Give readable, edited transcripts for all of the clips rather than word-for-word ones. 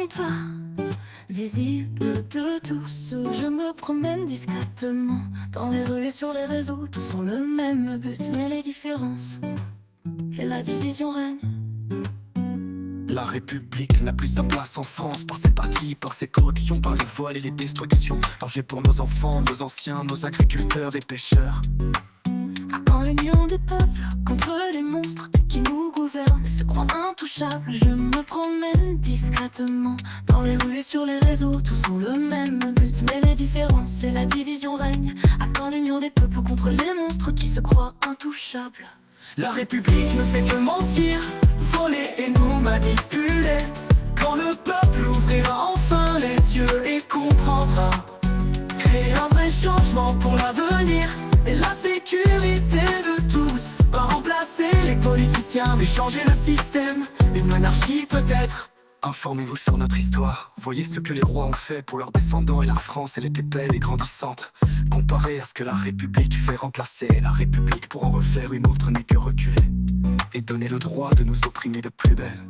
sont pas visibles de tous. Je me promène discrètement dans les rues et sur les réseaux. Tous ont le même but, mais les différences et la division règnent. La République n'a plus sa place en France, par ses partis, par ses corruptions, par les voiles et les destructions. Danger pour nos enfants, nos anciens, nos agriculteurs et pêcheurs. À quand l'union des peuples contre les monstres qui nous gouvernent et se croient intouchables? Je me promène discrètement dans les rues et sur les réseaux. Tous ont le même but, mais les différences et la division règnent. À quand l'union des peuples contre les monstres qui se croient intouchables? La République ne fait que mentir, voler et nous manipuler. Quand le peuple ouvrira enfin les yeux et comprendra, créer un vrai changement pour l'avenir et la sécurité de tous. Pas remplacer les politiciens mais changer le système. Une monarchie peut-être. Informez-vous sur notre histoire, voyez ce que les rois ont fait pour leurs descendants. Et la France, elle était belle et grandissante, comparée à ce que la République fait. Remplacer la République pour en refaire une autre n'est que reculer et donner le droit de nous opprimer de plus belle.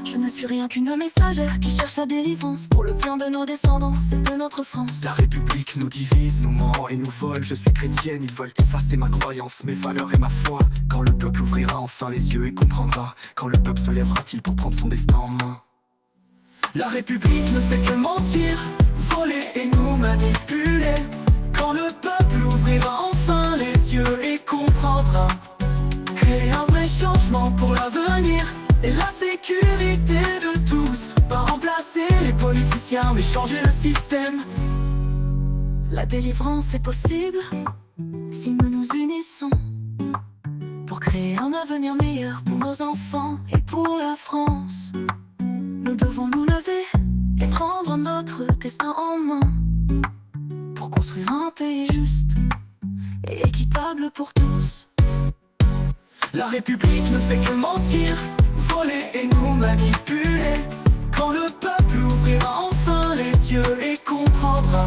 Je ne suis rien qu'une messagère qui cherche la délivrance pour le bien de nos descendants et de notre France. La République nous divise, nous ment et nous vole. Je suis chrétienne, ils veulent effacer ma croyance, mes valeurs et ma foi. Quand le peuple ouvrira enfin les yeux et comprendra, quand le peuple se lèvera-t-il pour prendre son destin en main? La République ne fait que mentir, voler et nous manipuler. Quand le peuple ouvrira enfin les yeux et comprendra, créer un vrai changement pour l'avenir et la sécurité de tous. Pas remplacer les politiciens mais changer le système. La délivrance est possible si nous nous unissons pour créer un avenir meilleur pour nos enfants et pour la France. Nous devons nous lever et prendre notre destin en main pour construire un pays juste et équitable pour tous. La République ne fait que mentir, voler et nous manipuler. Quand le peuple ouvrira enfin les yeux et comprendra,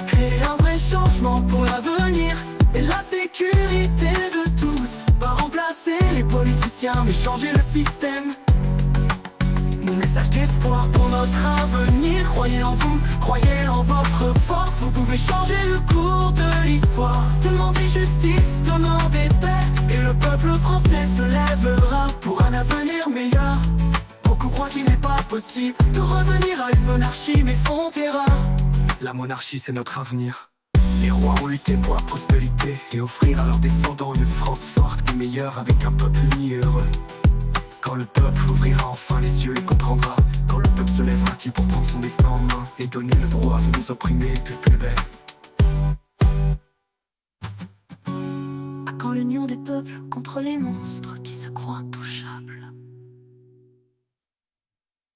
créer un vrai changement pour l'avenir et la sécurité de tous. Pas remplacer les politiciens mais changer le système. Mon message d'espoir pour notre avenir. Croyez en vous, croyez en votre force. Vous pouvez changer le cours de l'histoire. Demandez justice, demandez paix, et le peuple français se lèvera pour un avenir meilleur. Beaucoup croient qu'il n'est pas possible de revenir à une monarchie mais font erreur. La monarchie c'est notre avenir. Les rois ont lutté pour la prospérité et offrir à leurs descendants une France forte et meilleure avec un peuple uni et heureux. Quand le peuple ouvrira enfin les yeux et comprendra, quand le peuple se lèvera-t-il pour prendre son destin en main et donner le droit de nous opprimer de plus belle? À quand l'union des peuples contre les monstres qui se croient intouchables?